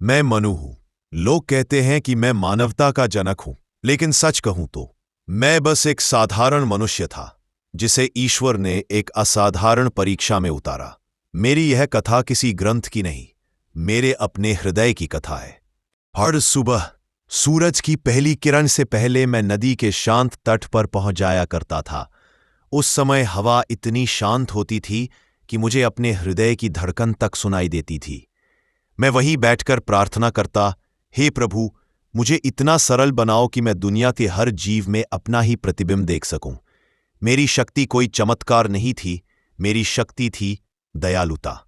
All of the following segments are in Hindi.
मैं मनु हूं। लोग कहते हैं कि मैं मानवता का जनक हूं, लेकिन सच कहूं तो मैं बस एक साधारण मनुष्य था जिसे ईश्वर ने एक असाधारण परीक्षा में उतारा। मेरी यह कथा किसी ग्रंथ की नहीं, मेरे अपने हृदय की कथा है। हर सुबह सूरज की पहली किरण से पहले मैं नदी के शांत तट पर पहुंच जाया करता था। उस समय हवा इतनी शांत होती थी कि मुझे अपने हृदय की धड़कन तक सुनाई देती थी। मैं वहीं बैठकर प्रार्थना करता, हे प्रभु, मुझे इतना सरल बनाओ कि मैं दुनिया के हर जीव में अपना ही प्रतिबिंब देख सकूं। मेरी शक्ति कोई चमत्कार नहीं थी, मेरी शक्ति थी दयालुता।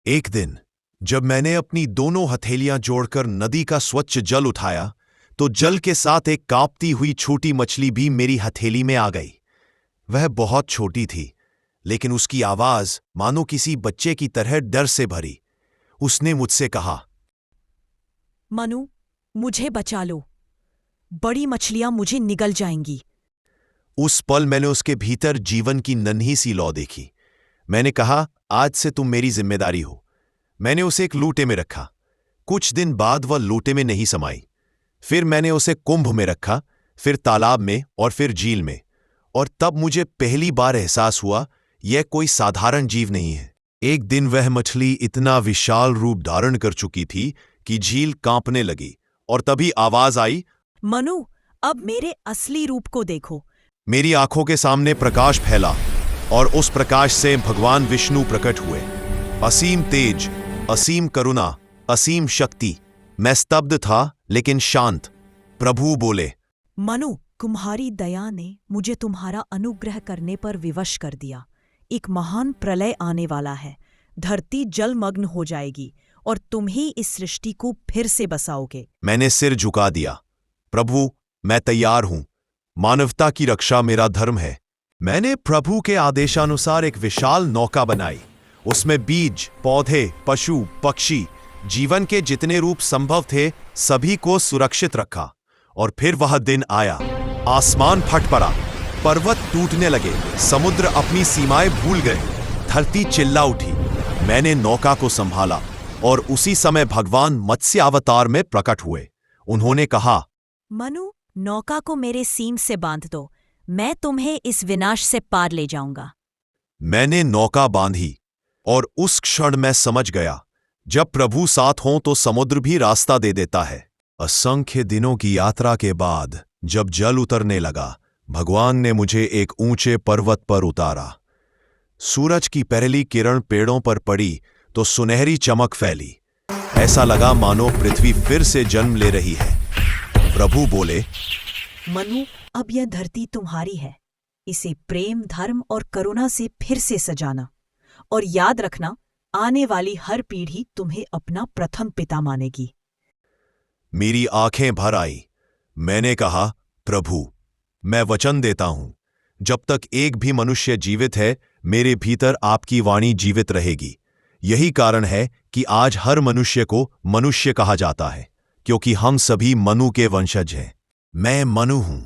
एक दिन जब मैंने अपनी दोनों हथेलियां जोड़कर नदी का स्वच्छ जल उठाया, तो जल के साथ एक कांपती हुई छोटी मछली भी मेरी हथेली में आ गई। वह बहुत छोटी थी, लेकिन उसकी आवाज मानो किसी बच्चे की तरह डर से भरी। उसने मुझसे कहा, मनु, मुझे बचा लो, बड़ी मछलियां मुझे निगल जाएंगी। उस पल मैंने उसके भीतर जीवन की नन्ही सी लौ देखी। मैंने कहा, आज से तुम मेरी जिम्मेदारी हो। मैंने उसे एक लोटे में रखा। कुछ दिन बाद वह लोटे में नहीं समाई। फिर मैंने उसे कुंभ में रखा, फिर तालाब में और फिर झील में। और तब मुझे पहली बार एहसास हुआ, यह कोई साधारण जीव नहीं है। एक दिन वह मछली इतना विशाल रूप धारण कर चुकी थी कि झील कांपने लगी, और तभी आवाज आई, मनु, अब मेरे असली रूप को देखो। मेरी आंखों के सामने प्रकाश फैला, और उस प्रकाश से भगवान विष्णु प्रकट हुए। असीम तेज, असीम करुणा, असीम शक्ति। मैं स्तब्ध था लेकिन शांत। प्रभु बोले, मनु, तुम्हारी दया ने मुझे तुम्हारा अनुग्रह करने पर विवश कर दिया। एक महान प्रलय आने वाला है। धरती जलमग्न हो जाएगी और तुम ही इस सृष्टि को फिर से बसाओगे। मैंने सिर झुका दिया। प्रभु, मैं तैयार हूं। मानवता की रक्षा मेरा धर्म है। मैंने प्रभु के आदेशानुसार एक विशाल नौका बनाई। उसमें बीज, पौधे, पशु, पक्षी, जीवन के जितने रूप संभव थे सभी को सुरक्षित रखा। और फिर वह दिन आया। आसमान फट पड़ा, पर्वत टूटने लगे, समुद्र अपनी सीमाएं भूल गए, धरती चिल्ला उठी। मैंने नौका को संभाला और उसी समय भगवान मत्स्य अवतार में प्रकट हुए। उन्होंने कहा, मनु, नौका को मेरे सींग से बांध दो, मैं तुम्हें इस विनाश से पार ले जाऊंगा। मैंने नौका बांधी और उस क्षण मैं समझ गया, जब प्रभु साथ हों तो समुद्र भी रास्ता दे देता है। असंख्य दिनों की यात्रा के बाद जब जल उतरने लगा, भगवान ने मुझे एक ऊंचे पर्वत पर उतारा। सूरज की पहली किरण पेड़ों पर पड़ी तो सुनहरी चमक फैली। ऐसा लगा मानो पृथ्वी फिर से जन्म ले रही है। प्रभु बोले, मनु, अब यह धरती तुम्हारी है। इसे प्रेम, धर्म और करुणा से फिर से सजाना। और याद रखना, आने वाली हर पीढ़ी तुम्हें अपना प्रथम पिता मानेगी। मेरी आंखें भर आई। मैंने कहा, प्रभु, मैं वचन देता हूं, जब तक एक भी मनुष्य जीवित है, मेरे भीतर आपकी वाणी जीवित रहेगी। यही कारण है कि आज हर मनुष्य को मनुष्य कहा जाता है, क्योंकि हम सभी मनु के वंशज हैं। मैं मनु हूं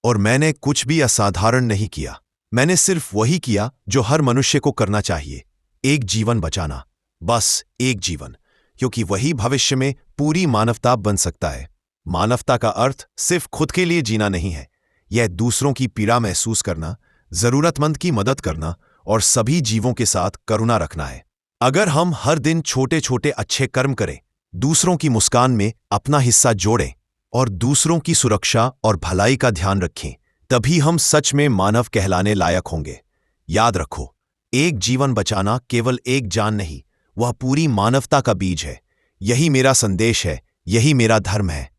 और मैंने कुछ भी असाधारण नहीं किया। मैंने सिर्फ वही किया जो हर मनुष्य को करना चाहिए, एक जीवन बचाना। बस एक जीवन, क्योंकि वही भविष्य में पूरी मानवता बन सकता है। मानवता का अर्थ सिर्फ खुद के लिए जीना नहीं है, यह दूसरों की पीड़ा महसूस करना, जरूरतमंद की मदद करना और सभी जीवों के साथ करुणा रखना है। अगर हम हर दिन छोटे छोटे अच्छे कर्म करें, दूसरों की मुस्कान में अपना हिस्सा जोड़ें और दूसरों की सुरक्षा और भलाई का ध्यान रखें, तभी हम सच में मानव कहलाने लायक होंगे। याद रखो, एक जीवन बचाना केवल एक जान नहीं, वह पूरी मानवता का बीज है। यही मेरा संदेश है, यही मेरा धर्म है।